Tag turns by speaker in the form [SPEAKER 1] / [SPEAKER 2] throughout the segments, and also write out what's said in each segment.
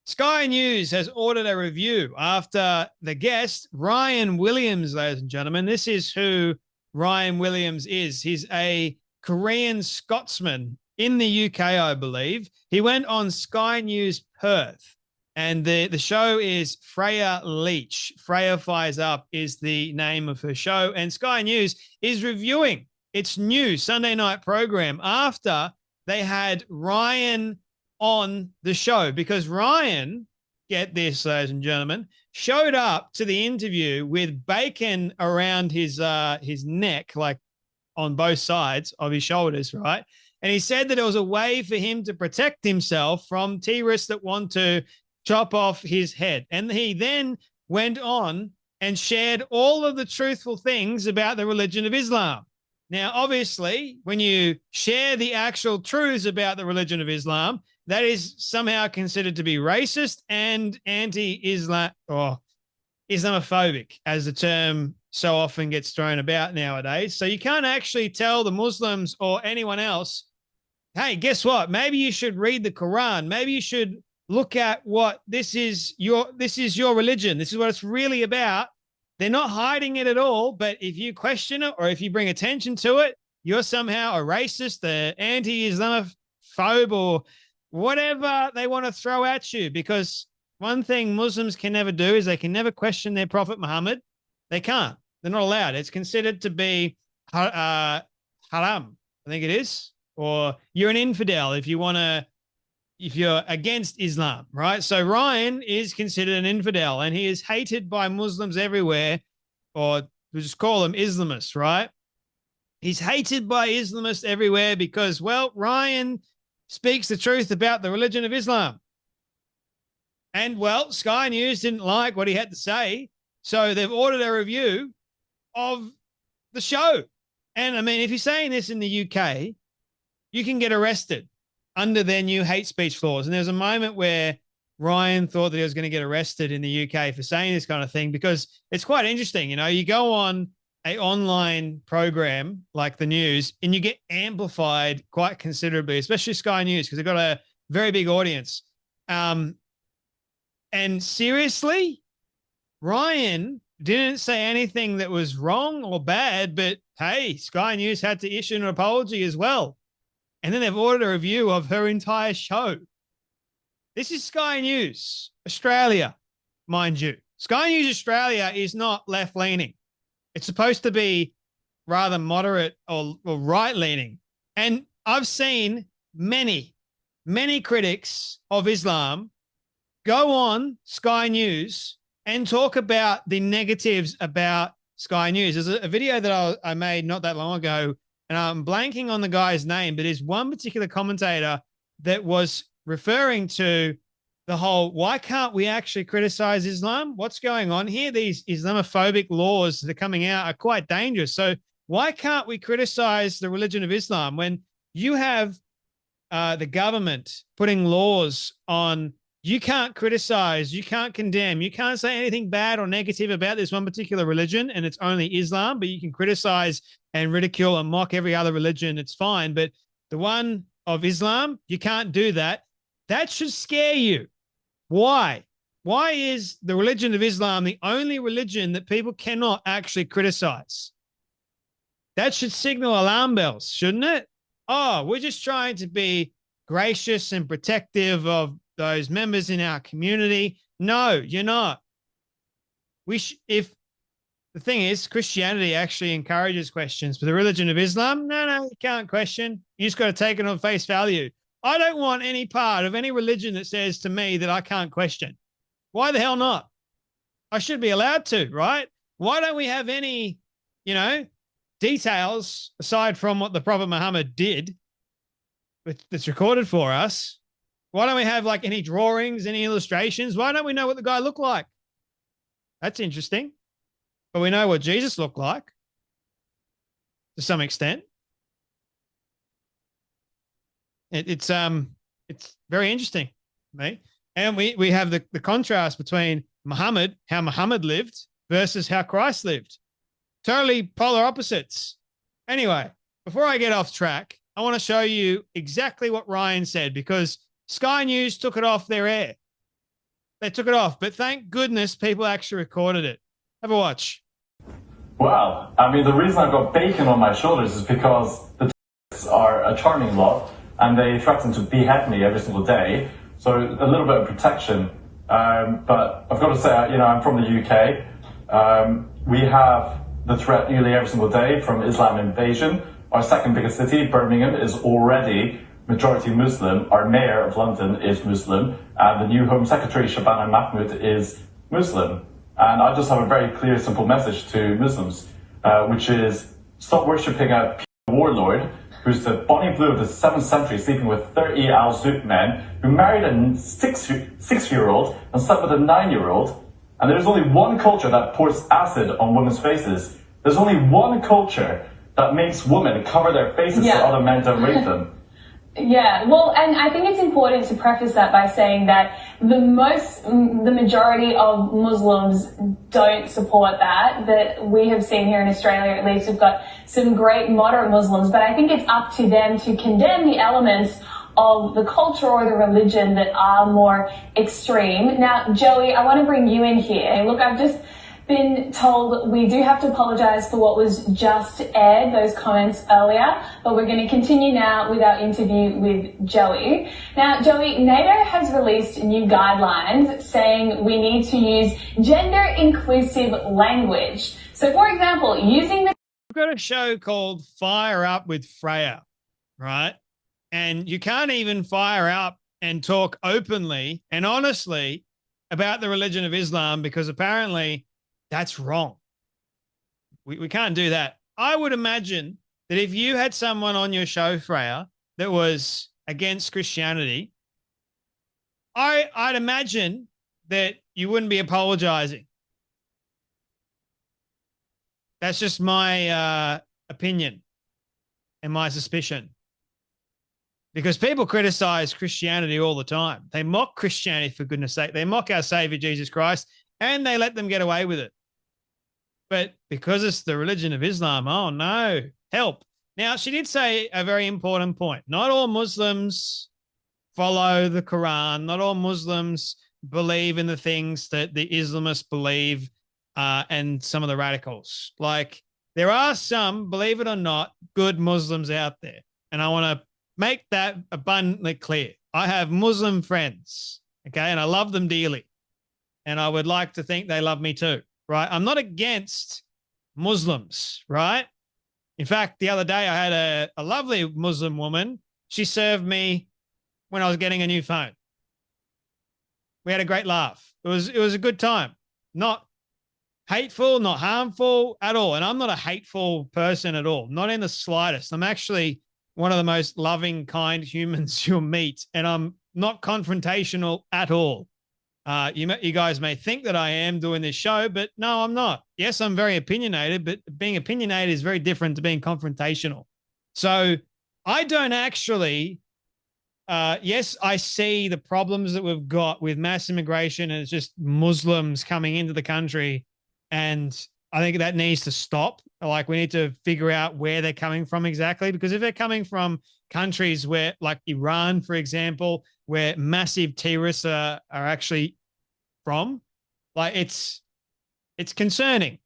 [SPEAKER 1] Sky News has ordered a review after the guest, Ryan Williams, ladies and gentlemen. This is who Ryan Williams is. He's a Korean Scotsman in the UK, I believe. He went on Sky News Perth, and the show is Freya Leach. Freya Fires Up is the name of her show, and Sky News is reviewing its new Sunday night program after they had Ryan on the show, because Ryan, get this, ladies and gentlemen, showed up to the interview with bacon around his neck, like on both sides of his shoulders, right? And he said that it was a way for him to protect himself from terrorists that want to chop off his head. And he then went on and shared all of the truthful things about the religion of Islam. Now, obviously, when you share the actual truths about the religion of Islam, that is somehow considered to be racist and anti-Islam or Islamophobic, as the term so often gets thrown about nowadays. So you can't actually tell the Muslims or anyone else, hey, guess what? Maybe you should read the Quran. Maybe you should look at what this is your religion. This is what it's really about. They're not hiding it at all. But if you question it or if you bring attention to it, you're somehow a racist, an anti-Islamophobe, or whatever they want to throw at you. Because one thing Muslims can never do is they can never question their Prophet Muhammad. They can't. They're not allowed. It's considered to be haram, I think it is. Or you're an infidel if you're against Islam, right? So Ryan is considered an infidel, and he is hated by Muslims everywhere, or we just call them Islamists, right? He's hated by Islamists everywhere because, well, Ryan speaks the truth about the religion of Islam. And, well, Sky News didn't like what he had to say, so they've ordered a review of the show. And, I mean, if you're saying this in the UK, you can get arrested under their new hate speech laws. And there's a moment where Ryan thought that he was going to get arrested in the UK for saying this kind of thing, because it's quite interesting. You know, you go on an online program like the news and you get amplified quite considerably, especially Sky News, because they've got a very big audience. And seriously, Ryan didn't say anything that was wrong or bad, but hey, Sky News had to issue an apology as well. And then they've ordered a review of her entire show. This is Sky News Australia, mind you. Sky News Australia is not left-leaning. It's supposed to be rather moderate or right-leaning. And I've seen many critics of Islam go on Sky News and talk about the negatives about Sky News. There's a video that I made not that long ago, and I'm blanking on the guy's name, but there's one particular commentator that was referring to the whole, why can't we actually criticize Islam? What's going on here? These Islamophobic laws that are coming out are quite dangerous. So why can't we criticize the religion of Islam when you have the government putting laws on, you can't criticize, you can't condemn, you can't say anything bad or negative about this one particular religion, and it's only Islam, but you can criticize and ridicule and mock every other religion, it's fine. But the one of Islam, you can't do that. That should scare you. Why? Why is the religion of Islam the only religion that people cannot actually criticize? That should signal alarm bells, shouldn't it? Oh, we're just trying to be gracious and protective of those members in our community. No, you're not. If the thing is, Christianity actually encourages questions, but the religion of Islam, no, you can't question. You just got to take it on face value. I don't want any part of any religion that says to me that I can't question. Why the hell not? I should be allowed to, right? Why don't we have any, details aside from what the Prophet Muhammad did that's recorded for us? Why don't we have like any drawings, any illustrations? Why don't we know what the guy looked like? That's interesting. But we know what Jesus looked like to some extent. It's very interesting, mate. And we have the contrast between Muhammad, how Muhammad lived, versus how Christ lived. Totally polar opposites. Anyway, before I get off track, I want to show you exactly what Ryan said, because Sky News took it off their air. they took it off. But thank goodness people actually recorded it. Have a watch.
[SPEAKER 2] Well, I mean, the reason I've got bacon on my shoulders is because the are a charming lot, and they threaten to behead me every single day. So a little bit of protection. But I've got to say, I'm from the UK. We have the threat nearly every single day from Islam invasion. Our second biggest city, Birmingham, is already majority Muslim. Our mayor of London is Muslim, and the new Home Secretary, Shabana Mahmood, is Muslim. And I just have a very clear, simple message to Muslims, which is stop worshipping a warlord who's the Bonnie Blue of the 7th century, sleeping with 30 Al-Zoot men, who married a six-year-old and slept with a 9-year-old. And there's only one culture that pours acid on women's faces. There's only one culture that makes women cover their faces so other men don't rape them.
[SPEAKER 3] Yeah, well, and I think it's important to preface that by saying that the majority of Muslims don't support that we have seen here in Australia. At least we've got some great moderate Muslims, but I think it's up to them to condemn the elements of the culture or the religion that are more extreme. Now, Joey, I want to bring you in here. Look, I've just been told we do have to apologise for what was just aired, those comments earlier, but we're going to continue now with our interview with Joey. Now, Joey, NATO has released new guidelines saying we need to use gender-inclusive language. So, for example, using the...
[SPEAKER 1] We've got a show called Fire Up with Freya, right? And you can't even fire up and talk openly and honestly about the religion of Islam because apparently that's wrong. We can't do that. I would imagine that if you had someone on your show, Freya, that was against Christianity, I'd imagine that you wouldn't be apologizing. That's just my opinion and my suspicion. Because people criticize Christianity all the time. They mock Christianity, for goodness sake. They mock our Savior, Jesus Christ, and they let them get away with it. But because it's the religion of Islam, oh no, help. Now, she did say a very important point. Not all Muslims follow the Quran. Not all Muslims believe in the things that the Islamists believe and some of the radicals. Like, there are some, believe it or not, good Muslims out there. And I want to make that abundantly clear. I have Muslim friends, okay, and I love them dearly. And I would like to think they love me too. Right? I'm not against Muslims, right? In fact, the other day I had a lovely Muslim woman. She served me when I was getting a new phone. We had a great laugh. It was a good time. Not hateful, not harmful at all. And I'm not a hateful person at all, not in the slightest. I'm actually one of the most loving, kind humans you'll meet, and I'm not confrontational at all. You guys may think that I am doing this show, but no, I'm not. Yes, I'm very opinionated, but being opinionated is very different to being confrontational. So I don't actually, yes, I see the problems that we've got with mass immigration and it's just Muslims coming into the country. And I think that needs to stop. Like, we need to figure out where they're coming from exactly, because if they're coming from countries where, like Iran, for example, where massive terrorists are actually from, like, it's concerning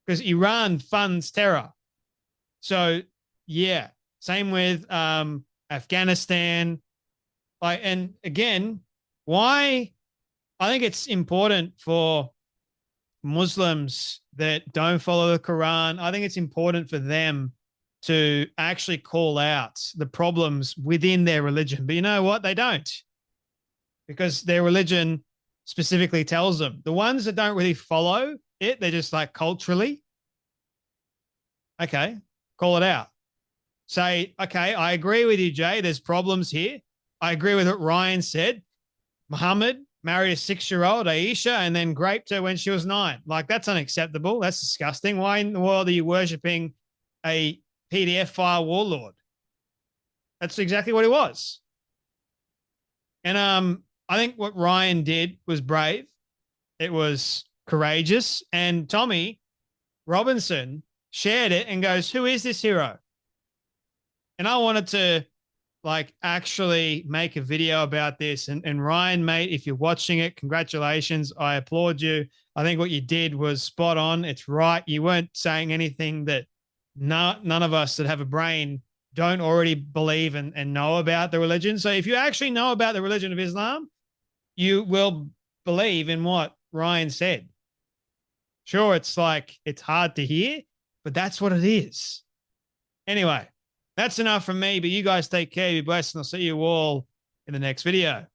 [SPEAKER 1] because Iran funds terror. So yeah, same with Afghanistan. Like, and again, why I think it's important for Muslims that don't follow the Quran, I think it's important for them to actually call out the problems within their religion. But you know what? They don't, because their religion specifically tells them. The ones that don't really follow it, they're just like culturally, okay, call it out. Say, okay, I agree with you, Jay. There's problems here. I agree with what Ryan said. Muhammad married a 6-year-old, Aisha, and then raped her when she was 9. Like, that's unacceptable. That's disgusting. Why in the world are you worshipping a PDF file warlord? That's exactly what it was. And I think what Ryan did was brave. It was courageous. And Tommy Robinson shared it and goes, who is this hero? And I wanted to like actually make a video about this. And Ryan, mate, if you're watching it, congratulations. I applaud you. I think what you did was spot on. It's right. You weren't saying anything that none of us that have a brain don't already believe and know about the religion. So if you actually know about the religion of Islam, you will believe in what Ryan said. Sure, it's like, it's hard to hear, but that's what it is. Anyway, that's enough from me, but you guys take care, be blessed, and I'll see you all in the next video.